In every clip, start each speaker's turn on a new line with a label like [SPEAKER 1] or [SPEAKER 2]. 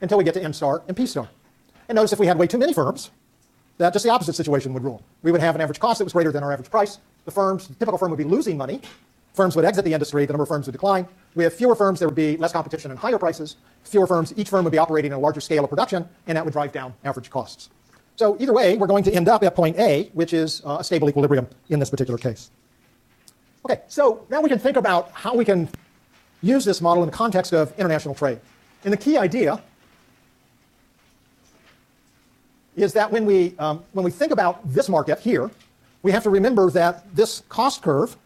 [SPEAKER 1] until we get to N star and P star. And notice if we had way too many firms, that just the opposite situation would rule. We would have an average cost that was greater than our average price. The typical firm would be losing money. Firms would exit the industry, the number of firms would decline. We have fewer firms, there would be less competition and higher prices. Fewer firms, each firm would be operating at a larger scale of production, and that would drive down average costs. So either way, we're going to end up at point A, which is a stable equilibrium in this particular case. Okay, so now we can think about how we can use this model in the context of international trade. And the key idea is that when we think about this market here, we have to remember that this cost curve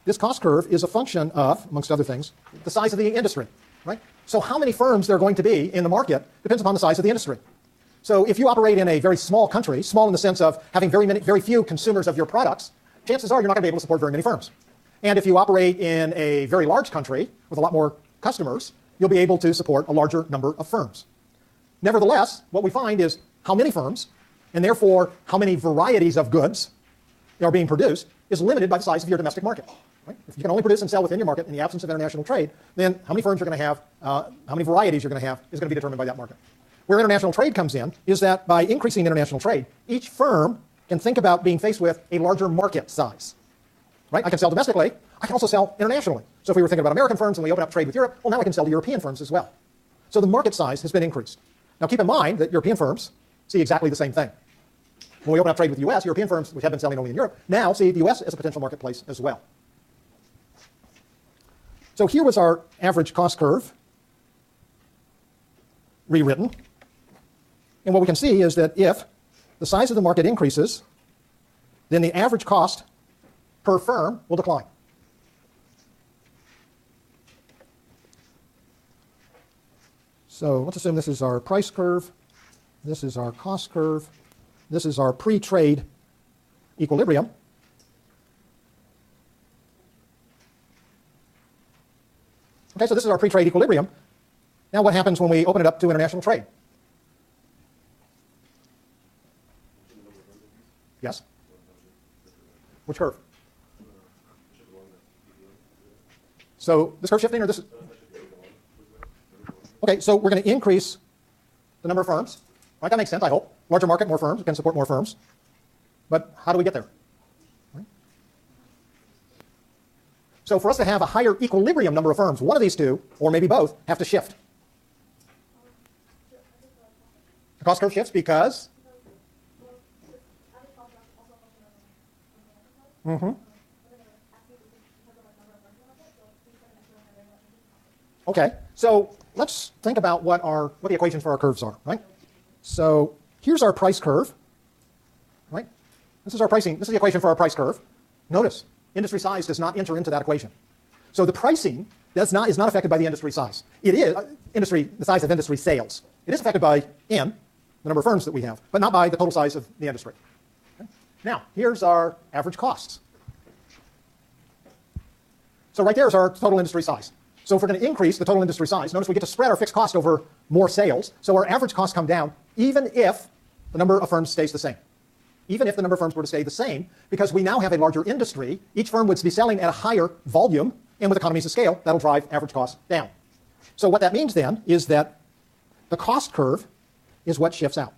[SPEAKER 1] is a function of, amongst other things, the size of the industry, right? So how many firms there are going to be in the market depends upon the size of the industry. So if you operate in a very small country, small in the sense of having very few consumers of your products, chances are you're not going to be able to support very many firms. And if you operate in a very large country with a lot more customers, you'll be able to support a larger number of firms. Nevertheless, what we find is how many firms, and therefore how many varieties of goods are being produced, is limited by the size of your domestic market. Right? If you can only produce and sell within your market in the absence of international trade, then how many firms you're going to have, how many varieties you're going to have is going to be determined by that market. Where international trade comes in is that by increasing international trade, each firm can think about being faced with a larger market size. Right? I can sell domestically. I can also sell internationally. So if we were thinking about American firms and we open up trade with Europe, well, now I can sell to European firms as well. So the market size has been increased. Now keep in mind that European firms see exactly the same thing. When we open up trade with the U.S., European firms, which have been selling only in Europe, now see the U.S. as a potential marketplace as well. So here was our average cost curve rewritten. And what we can see is that if the size of the market increases, then the average cost per firm will decline. So let's assume this is our price curve, this is our cost curve, this is our pre-trade equilibrium. Okay, so this is our pre-trade equilibrium. Now what happens when we open it up to international trade? Yes? Which curve? So this curve shifting or this? Okay, so we're going to increase the number of firms. Right, that makes sense, I hope. Larger market, more firms, we can support more firms. But how do we get there? Right? So for us to have a higher equilibrium number of firms, one of these two, or maybe both, have to shift. The cost curve shifts because? Okay, so let's think about what the equations for our curves are, right? So here's our price curve, right? This is our pricing. This is the equation for our price curve. Notice, industry size does not enter into that equation. So the pricing is not affected by the industry size. It is the size of industry sales. It is affected by N, the number of firms that we have, but not by the total size of the industry. Okay? Now, here's our average costs. So right there is our total industry size. So if we're going to increase the total industry size, notice we get to spread our fixed cost over more sales, so our average costs come down even if the number of firms stays the same. Even if the number of firms were to stay the same, because we now have a larger industry, each firm would be selling at a higher volume, and with economies of scale, that'll drive average costs down. So what that means then is that the cost curve is what shifts out.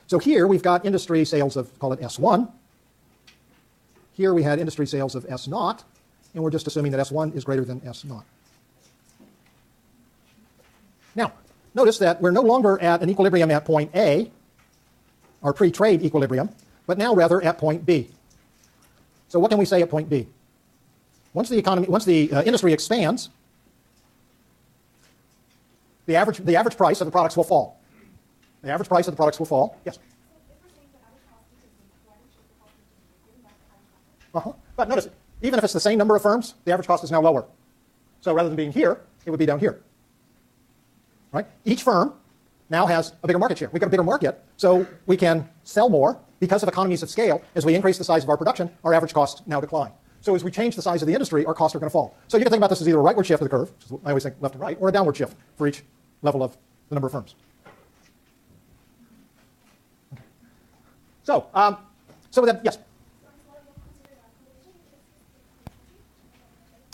[SPEAKER 1] So here we've got industry sales of, call it S1. Here we had industry sales of S0, and we're just assuming that S1 is greater than S0. Now, notice that we're no longer at an equilibrium at point A, our pre-trade equilibrium, but now rather at point B. So what can we say at point B? Once the industry expands, the average price of the products will fall. The average price of the products will fall. Yes? But notice, even if it's the same number of firms, the average cost is now lower. So rather than being here, it would be down here. Right? Each firm now has a bigger market share. We've got a bigger market, so we can sell more because of economies of scale. As we increase the size of our production, our average costs now decline. So as we change the size of the industry, our costs are going to fall. So you can think about this as either a rightward shift of the curve, which is, I always think left and right, or a downward shift for each level of the number of firms. Okay. So with that, yes?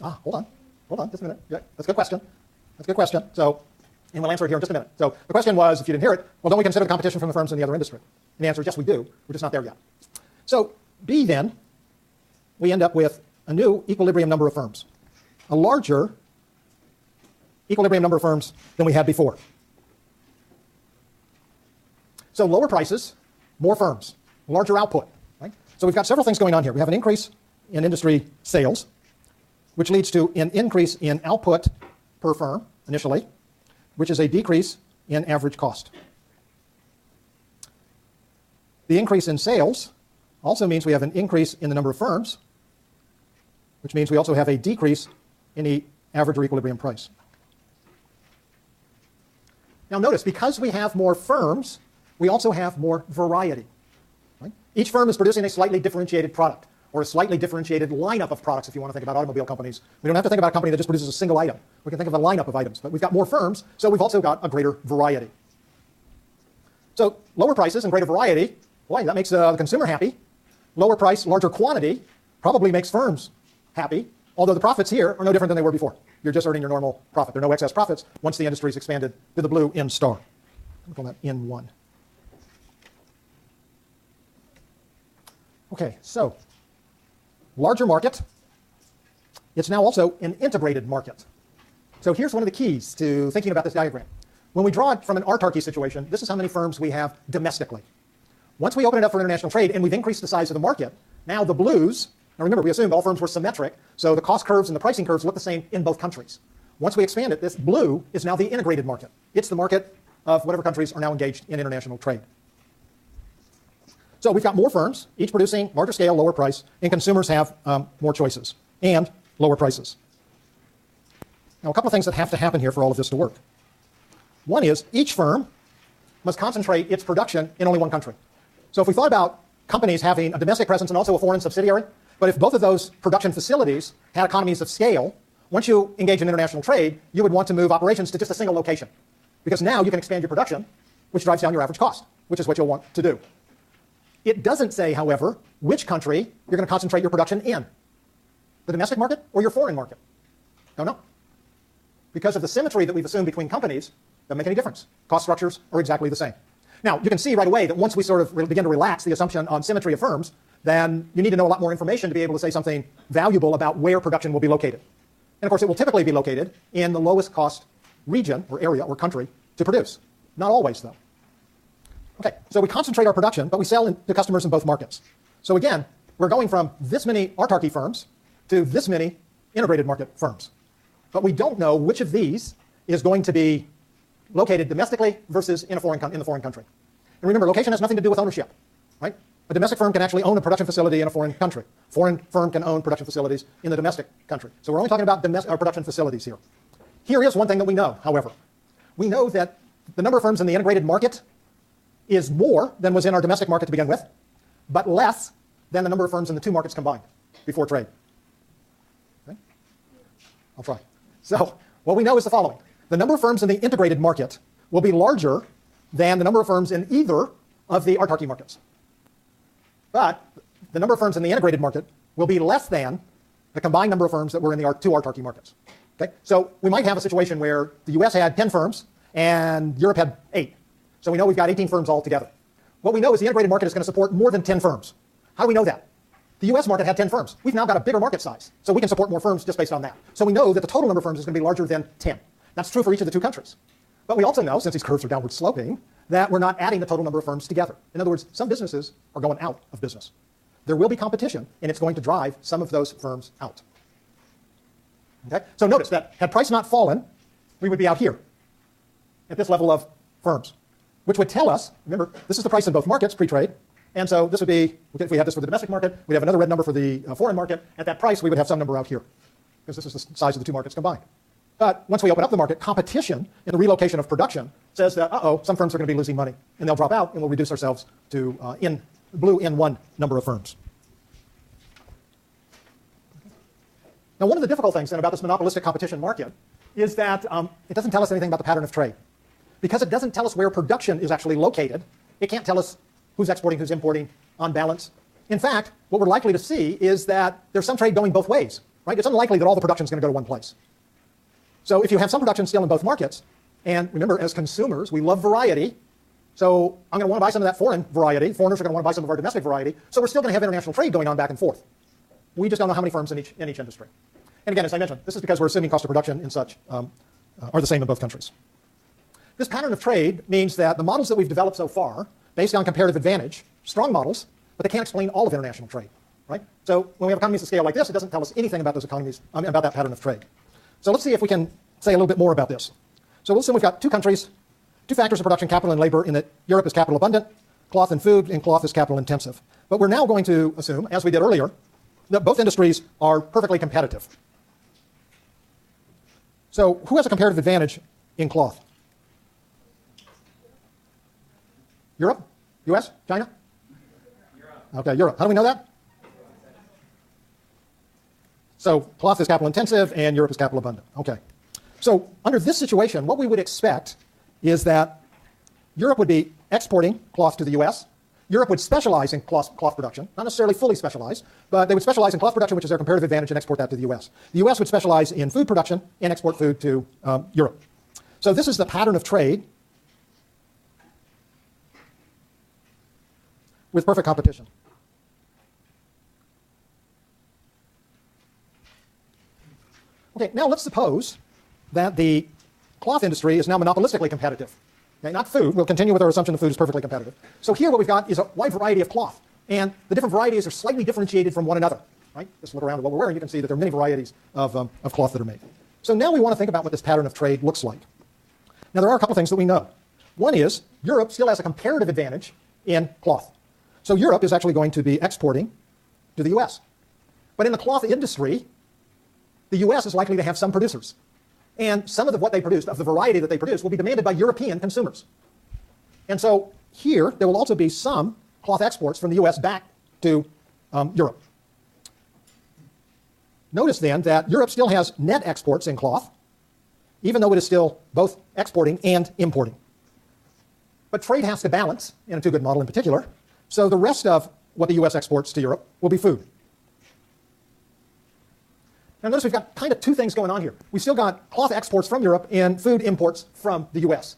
[SPEAKER 1] Hold on, just a minute. Yeah, that's a good question. That's a good question. So, and we'll answer it here in just a minute. So the question was, if you didn't hear it, well, don't we consider the competition from the firms in the other industry? And the answer is yes, we do. We're just not there yet. So B then, we end up with a new equilibrium number of firms, a larger equilibrium number of firms than we had before. So lower prices, more firms, larger output. Right? So we've got several things going on here. We have an increase in industry sales, which leads to an increase in output per firm initially, which is a decrease in average cost. The increase in sales also means we have an increase in the number of firms, which means we also have a decrease in the average or equilibrium price. Now notice, because we have more firms, we also have more variety. Right? Each firm is producing a slightly differentiated product, or a slightly differentiated lineup of products if you want to think about automobile companies. We don't have to think about a company that just produces a single item. We can think of a lineup of items, but we've got more firms, so we've also got a greater variety. So lower prices and greater variety, boy, that makes the consumer happy. Lower price, larger quantity probably makes firms happy, although the profits here are no different than they were before. You're just earning your normal profit. There are no excess profits once the industry's expanded to the blue N star. We call that N1. Okay, so larger market. It's now also an integrated market. So here's one of the keys to thinking about this diagram. When we draw it from an autarky situation, this is how many firms we have domestically. Once we open it up for international trade and we've increased the size of the market, now the blues, now remember we assumed all firms were symmetric, so the cost curves and the pricing curves look the same in both countries. Once we expand it, this blue is now the integrated market. It's the market of whatever countries are now engaged in international trade. So we've got more firms, each producing larger scale, lower price, and consumers have more choices and lower prices. Now, a couple of things that have to happen here for all of this to work. One is each firm must concentrate its production in only one country. So if we thought about companies having a domestic presence and also a foreign subsidiary, but if both of those production facilities had economies of scale, once you engage in international trade, you would want to move operations to just a single location. Because now you can expand your production, which drives down your average cost, which is what you'll want to do. It doesn't say, however, which country you're going to concentrate your production in. The domestic market or your foreign market? Don't know. Because of the symmetry that we've assumed between companies, doesn't make any difference. Cost structures are exactly the same. Now, you can see right away that once we sort of begin to relax the assumption on symmetry of firms, then you need to know a lot more information to be able to say something valuable about where production will be located. And of course, it will typically be located in the lowest cost region or area or country to produce. Not always, though. Okay, so we concentrate our production, but we sell to customers in both markets. So again, we're going from this many autarky firms to this many integrated market firms. But we don't know which of these is going to be located domestically versus in the foreign country. And remember, location has nothing to do with ownership, right? A domestic firm can actually own a production facility in a foreign country. Foreign firm can own production facilities in the domestic country. So we're only talking about production facilities here. Here is one thing that we know, however. We know that the number of firms in the integrated market is more than was in our domestic market to begin with, but less than the number of firms in the two markets combined before trade. Okay? I'll try. So what we know is the following. The number of firms in the integrated market will be larger than the number of firms in either of the autarky markets. But the number of firms in the integrated market will be less than the combined number of firms that were in the two autarky markets. Okay? So we might have a situation where the US had 10 firms and Europe had 8. So we know we've got 18 firms altogether. What we know is the integrated market is going to support more than 10 firms. How do we know that? The US market had 10 firms. We've now got a bigger market size, so we can support more firms just based on that. So we know that the total number of firms is going to be larger than 10. That's true for each of the two countries. But we also know, since these curves are downward sloping, that we're not adding the total number of firms together. In other words, some businesses are going out of business. There will be competition, and it's going to drive some of those firms out. Okay? So notice that had price not fallen, we would be out here at this level of firms, which would tell us, remember, this is the price in both markets pre-trade, and so this would be, if we had this for the domestic market, we'd have another red number for the foreign market. At that price, we would have some number out here, because this is the size of the two markets combined. But once we open up the market, competition in the relocation of production says that, some firms are going to be losing money, and they'll drop out, and we'll reduce ourselves to blue N1 number of firms. Now, one of the difficult things then about this monopolistic competition market is that it doesn't tell us anything about the pattern of trade. Because it doesn't tell us where production is actually located, it can't tell us who's exporting, who's importing on balance. In fact, what we're likely to see is that there's some trade going both ways, right? It's unlikely that all the production is going to go to one place. So if you have some production still in both markets, and remember, as consumers, we love variety. So I'm going to want to buy some of that foreign variety. Foreigners are going to want to buy some of our domestic variety. So we're still going to have international trade going on back and forth. We just don't know how many firms in each industry. And again, as I mentioned, this is because we're assuming cost of production and such are the same in both countries. This pattern of trade means that the models that we've developed so far, based on comparative advantage, strong models, but they can't explain all of international trade, right? So when we have economies of scale like this, it doesn't tell us anything about those economies, about that pattern of trade. So let's see if we can say a little bit more about this. So we'll assume we've got two countries, two factors of production, capital and labor, in that Europe is capital abundant, cloth and food, and cloth is capital intensive. But we're now going to assume, as we did earlier, that both industries are perfectly competitive. So who has a comparative advantage in cloth? Europe? US? China? Europe. Okay, Europe. How do we know that? So cloth is capital intensive and Europe is capital abundant. Okay. So under this situation, what we would expect is that Europe would be exporting cloth to the US. Europe would specialize in cloth production, not necessarily fully specialized, but they would specialize in cloth production, which is their comparative advantage, and export that to the US. The US would specialize in food production and export food to Europe. So this is the pattern of trade with perfect competition. Okay, now let's suppose that the cloth industry is now monopolistically competitive. Okay, not food. We'll continue with our assumption that food is perfectly competitive. So here what we've got is a wide variety of cloth, and the different varieties are slightly differentiated from one another. Right? Just look around at what we're wearing, you can see that there are many varieties of cloth that are made. So now we want to think about what this pattern of trade looks like. Now there are a couple things that we know. One is Europe still has a comparative advantage in cloth. So Europe is actually going to be exporting to the US. But in the cloth industry, the US is likely to have some producers. And some of what they produce, of the variety that they produce, will be demanded by European consumers. And so here, there will also be some cloth exports from the US back to Europe. Notice then that Europe still has net exports in cloth, even though it is still both exporting and importing. But trade has to balance, in a two-good model in particular, so the rest of what the US exports to Europe will be food. Now notice we've got kind of two things going on here. We've still got cloth exports from Europe and food imports from the US.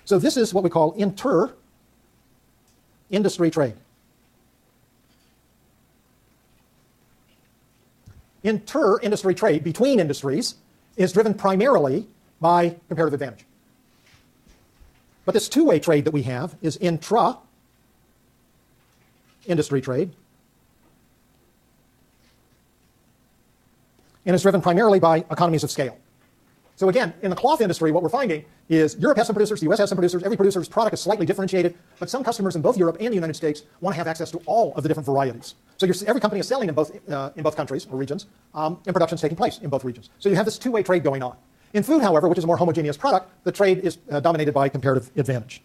[SPEAKER 1] So this is what we call inter-industry trade. Inter-industry trade between industries is driven primarily by comparative advantage. But this two-way trade that we have is intra-industry trade. And it's driven primarily by economies of scale. So again, in the cloth industry, what we're finding is Europe has some producers, the US has some producers, every producer's product is slightly differentiated, but some customers in both Europe and the United States want to have access to all of the different varieties. So every company is selling in both countries or regions, and production is taking place in both regions. So you have this two-way trade going on. In food, however, which is a more homogeneous product, the trade is dominated by comparative advantage.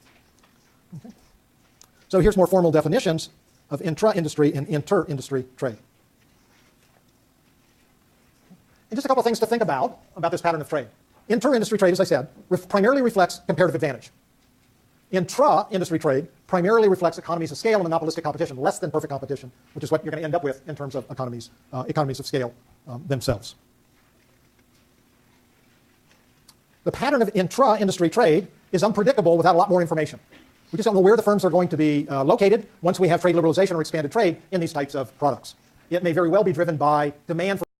[SPEAKER 1] Okay. So here's more formal definitions of intra-industry and inter-industry trade. And just a couple of things to think about this pattern of trade. Inter-industry trade, as I said, primarily reflects comparative advantage. Intra-industry trade primarily reflects economies of scale and monopolistic competition, less than perfect competition, which is what you're going to end up with in terms of economies of scale themselves. The pattern of intra-industry trade is unpredictable without a lot more information. We just don't know where the firms are going to be located once we have trade liberalization or expanded trade in these types of products. It may very well be driven by demand for